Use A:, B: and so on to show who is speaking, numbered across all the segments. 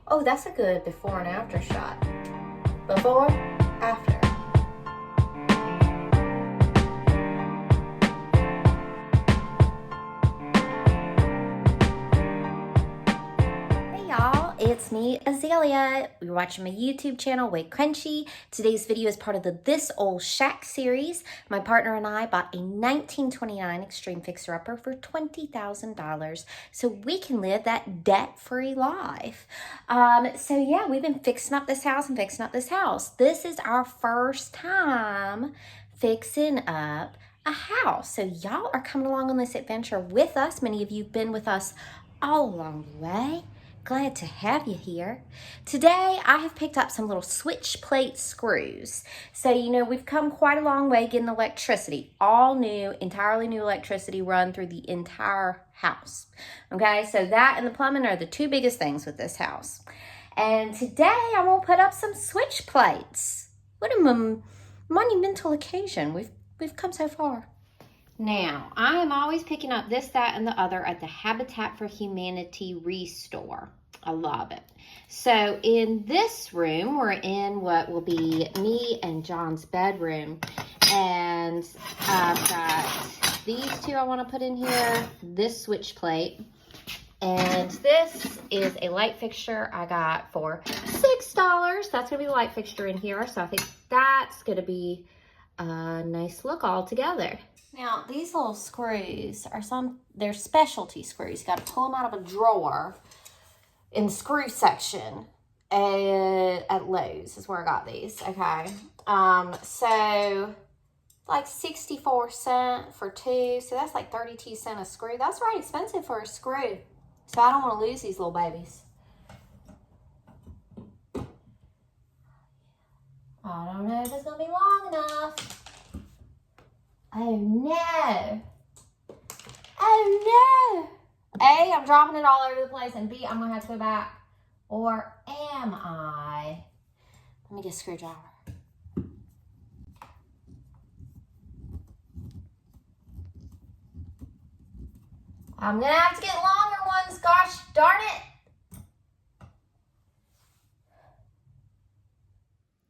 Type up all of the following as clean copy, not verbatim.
A: Oh, that's a good before and after shot. Before, after. Hey y'all, it's me, Azalea. You're watching my YouTube channel, WayCrunchy. Today's video is part of the This Old Shack series. My partner and I bought a 1929 Extreme Fixer-Upper for $20,000 so we can live that debt-free life. So yeah, we've been fixing up this house and fixing up this house. This is our first time fixing up a house. So y'all are coming along on this adventure with us. Many of you have been with us all along the way. Glad to have you here. Today, I have picked up some little switch plate screws. So, you know, we've come quite a long way getting electricity. All new, entirely new electricity run through the entire house. Okay, so that and the plumbing are the two biggest things with this house. And today, I'm gonna put up some switch plates. What a monumental occasion. We've come so far. Now, I am always picking up this, that, and the other at the Habitat for Humanity Restore. I love it. So in this room, we're in what will be me and John's bedroom. And I've got these two I want to put in here, this switch plate. And this is a light fixture I got for $6. That's going to be the light fixture in here. So I think that's going to be a nice look all together. Now, these little screws are they're specialty screws. You got to pull them out of a drawer in the screw section at Lowe's is where I got these, okay? So, like 64 cents for two, so that's like 32 cents a screw. That's right expensive for a screw. So I don't want to lose these little babies. I don't know if it's going to be long enough. Oh no. Oh no. A, I'm dropping it all over the place, and B, I'm gonna have to go back. Or am I? Let me get a screwdriver. I'm gonna have to get longer ones, gosh darn it.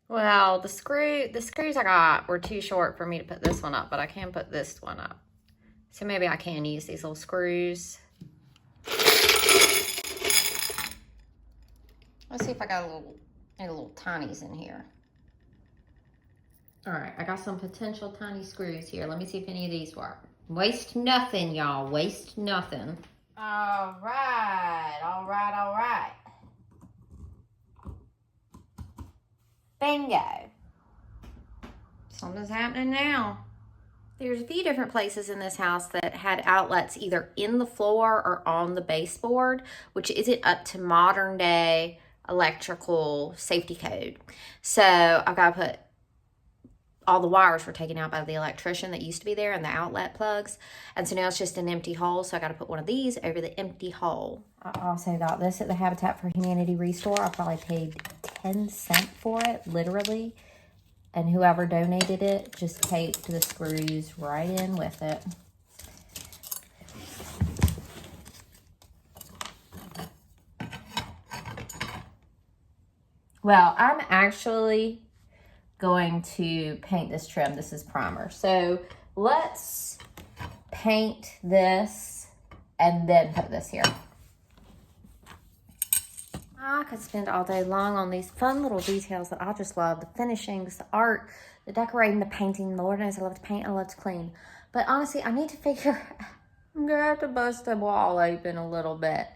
A: Well, the screws I got were too short for me to put this one up, but I can put this one up. So maybe I can use these little screws. Let's see if I got any little tinies in here. All right, I got some potential tiny screws here. Let me see if any of these work. Waste nothing, y'all. Waste nothing. All right, all right, all right. Bingo. Something's happening now. There's a few different places in this house that had outlets either in the floor or on the baseboard, which isn't up to modern day electrical safety code. So I've got to put, all the wires were taken out by the electrician that used to be there and the outlet plugs. And so now it's just an empty hole. So I got to put one of these over the empty hole. I also got this at the Habitat for Humanity Restore. I probably paid 10 cents for it, literally. And whoever donated it just taped the screws right in with it. Well, I'm actually going to paint this trim. This is primer. So let's paint this and then put this here. I could spend all day long on these fun little details that I just love. The finishings, the art, the decorating, the painting. Lord knows I love to paint, I love to clean. But honestly, I need to figure, I'm going to have to bust the wall open a little bit.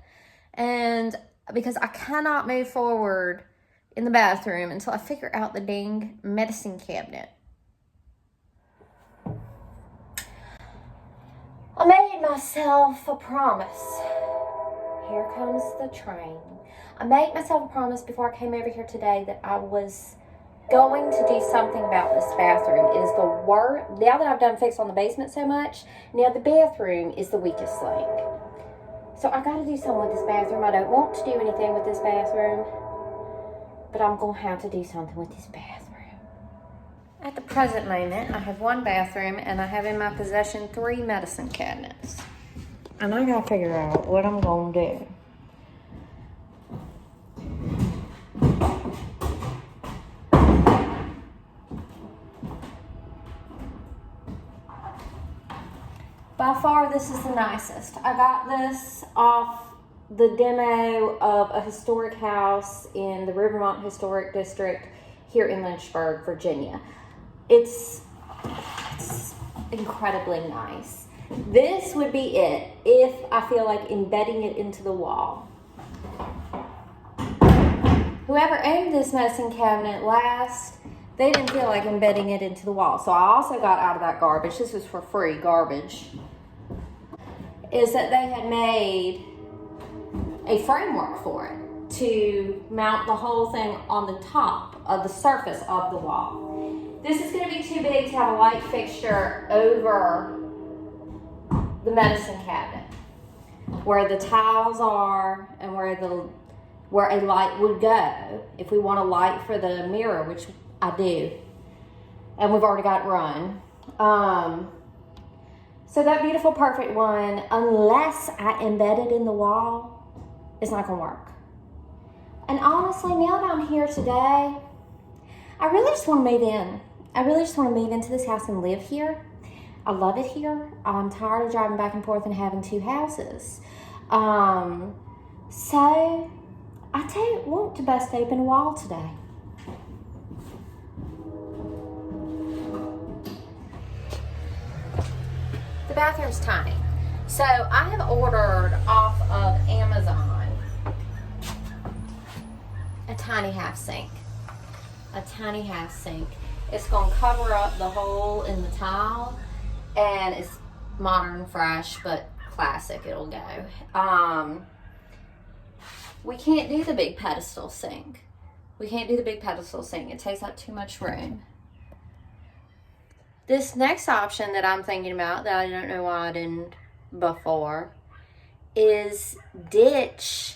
A: And because I cannot move forward in the bathroom until I figure out the dang medicine cabinet. I made myself a promise. Here comes the train. I made myself a promise before I came over here today that I was going to do something about this bathroom. It is the worst. Now that I've done fix on the basement so much, now the bathroom is the weakest link. So I got to do something with this bathroom. I don't want to do anything with this bathroom, but I'm going to have to do something with this bathroom. At the present moment, I have one bathroom and I have in my possession 3 medicine cabinets. And I got to figure out what I'm going to do. far this is the nicest. I got this off the demo of a historic house in the Rivermont Historic District here in Lynchburg, Virginia. It's incredibly nice. This would be it if I feel like embedding it into the wall. Whoever owned this medicine cabinet last, they didn't feel like embedding it into the wall. So I also got out of that garbage. This was for free garbage. Is that they had made a framework for it to mount the whole thing on the top of the surface of the wall. This is going to be too big to have a light fixture over the medicine cabinet, where the tiles are and where a light would go if we want a light for the mirror, which I do, and we've already got it run. So that beautiful perfect one, unless I embed it in the wall, it's not gonna work. And honestly, now that I'm here today, I really just want to move in. I really just want to move into this house and live here. I love it here. I'm tired of driving back and forth and having two houses. So I don't want to bust open a wall today. The bathroom's tiny. So I have ordered off of Amazon a tiny half sink. A tiny half sink. It's going to cover up the hole in the tile, and it's modern, fresh, but classic. It'll go. We can't do the big pedestal sink. It takes up too much room. This next option that I'm thinking about, that I don't know why I didn't before, is ditch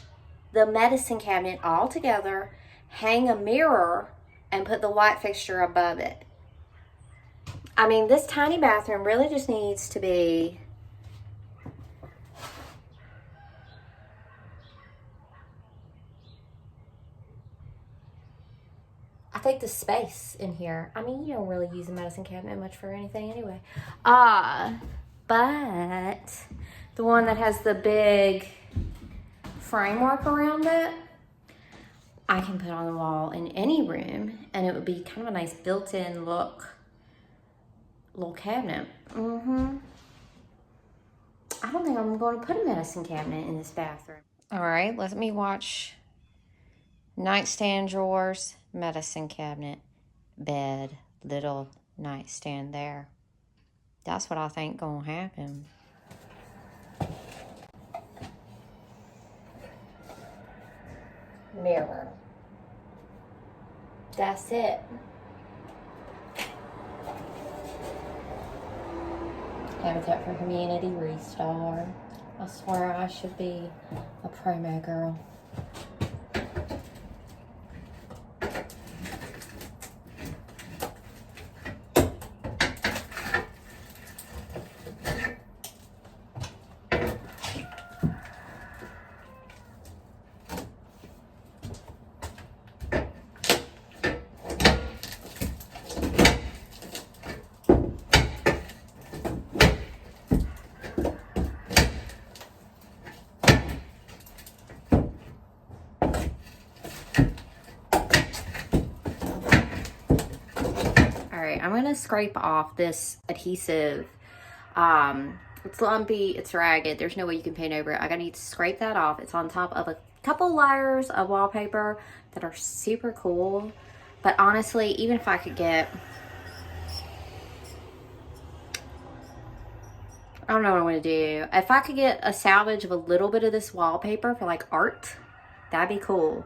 A: the medicine cabinet altogether, hang a mirror, and put the light fixture above it. I mean, this tiny bathroom really just needs to be I think the space in here, I mean, you don't really use a medicine cabinet much for anything anyway. But the one that has the big framework around it, I can put on the wall in any room, and it would be kind of a nice built-in look little cabinet. I don't think I'm going to put a medicine cabinet in this bathroom. All right, let me watch. Nightstand drawers, medicine cabinet, bed, little nightstand there. That's what I think gonna happen. Mirror. That's it. Habitat for Humanity Restore. I swear I should be a promo girl. I'm gonna scrape off this adhesive. It's lumpy, it's ragged, there's no way you can paint over it. I gotta need to scrape that off. It's on top of a couple layers of wallpaper that are super cool. But honestly, even if I could get, I don't know what I'm gonna do. If I could get a salvage of a little bit of this wallpaper for like art, that'd be cool.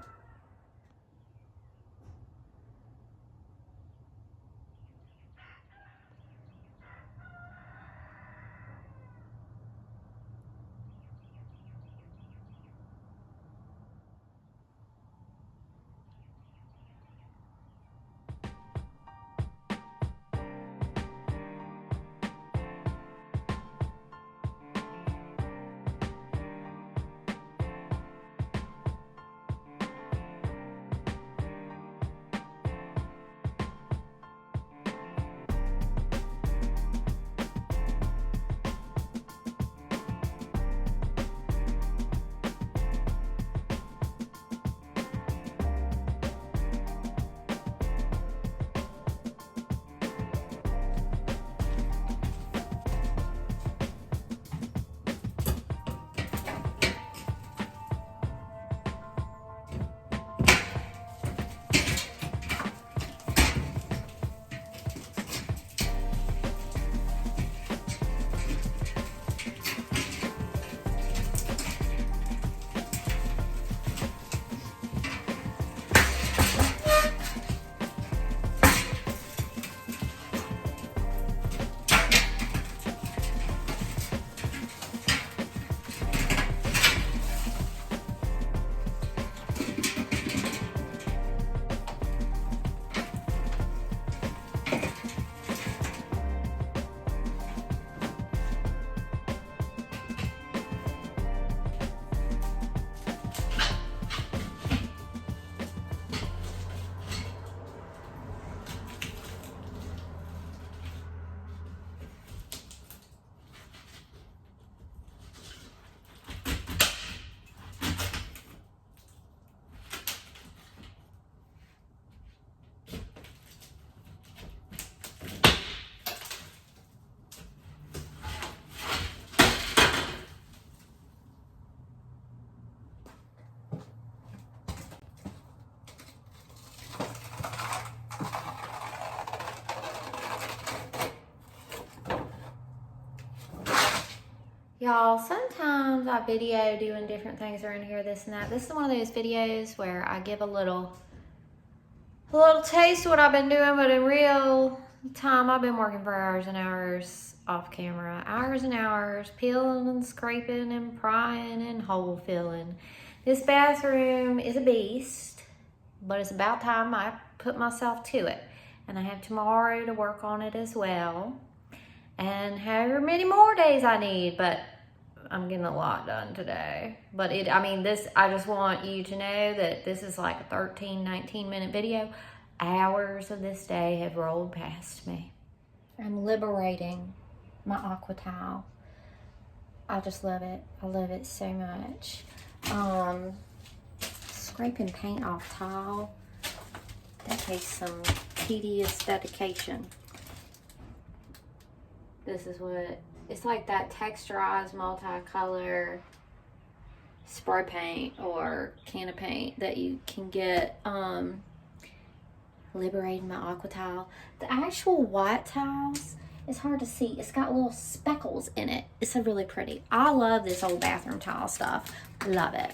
A: Y'all, sometimes I video doing different things around here, this and that. This is one of those videos where I give a little taste of what I've been doing, but in real time, I've been working for hours and hours off camera. Hours and hours, peeling and scraping and prying and hole filling. This bathroom is a beast, but it's about time I put myself to it. And I have tomorrow to work on it as well. And however many more days I need, but I'm getting a lot done today. But I just want you to know that this is like a 13, 19-minute video. Hours of this day have rolled past me. I'm liberating my aqua tile. I just love it. I love it so much. Scraping paint off tile. That takes some tedious dedication. This is what, it's like that texturized multicolor spray paint or can of paint that you can get, liberating my aqua tile. The actual white tiles, it's hard to see. It's got little speckles in it. It's so really pretty. I love this old bathroom tile stuff. Love it.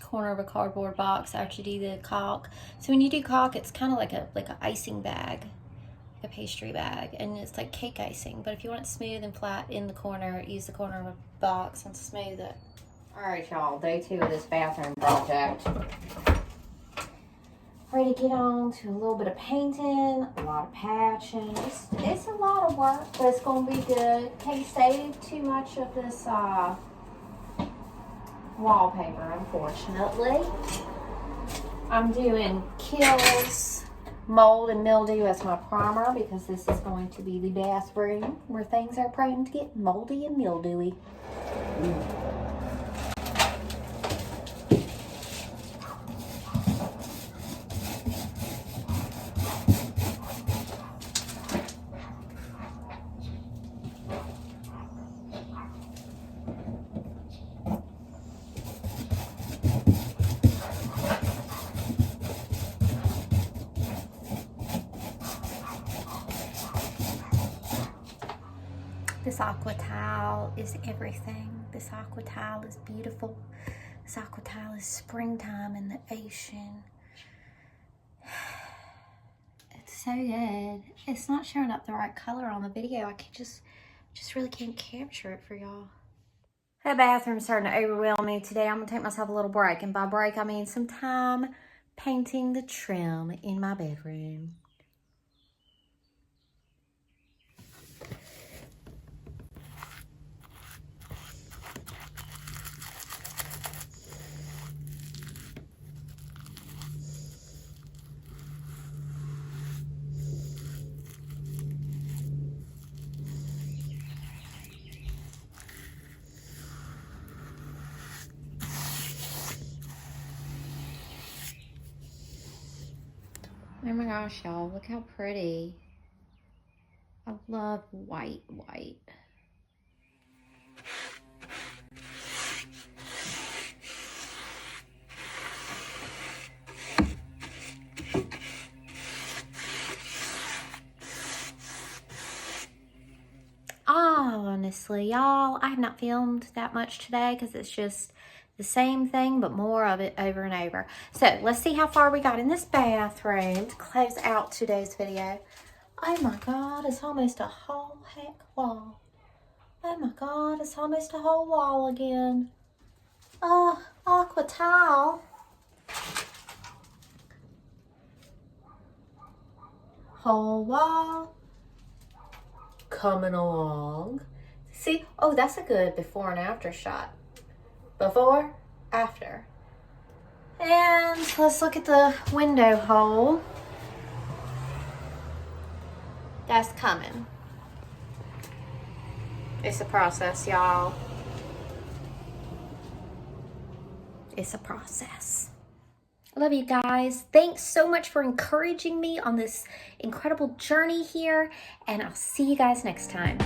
A: Corner of a cardboard box after you do the caulk. So when you do caulk, it's kind of like a icing bag, like a pastry bag, and it's like cake icing. But if you want it smooth and flat in the corner, use the corner of a box and smooth it. All right, y'all, day 2 of this bathroom project. Ready to get on to a little bit of painting, a lot of patching. It's a lot of work, but it's gonna be good. Can't save too much of this wallpaper, unfortunately. I'm doing Kills Mold and Mildew as my primer because this is going to be the bathroom where things are prone to get moldy and mildewy. This aqua tile is everything. This aqua tile is beautiful. This aqua tile is springtime in the ocean. It's so good. It's not showing up the right color on the video. I can just really can't capture it for y'all. The bathroom's starting to overwhelm me today. I'm gonna take myself a little break, and by break I mean some time painting the trim in my bedroom. Oh my gosh, y'all, look how pretty. I love white. Honestly, y'all, I have not filmed that much today because it's just the same thing, but more of it over and over. So let's see how far we got in this bathroom to close out today's video. Oh my God, it's almost a whole heck wall. Oh my God, it's almost a whole wall again. Aqua tile. whole wall coming along. See, oh, that's a good before and after shot. Before, after. And let's look at the window hole. That's coming. It's a process, y'all. It's a process. I love you guys. Thanks so much for encouraging me on this incredible journey here, and I'll see you guys next time.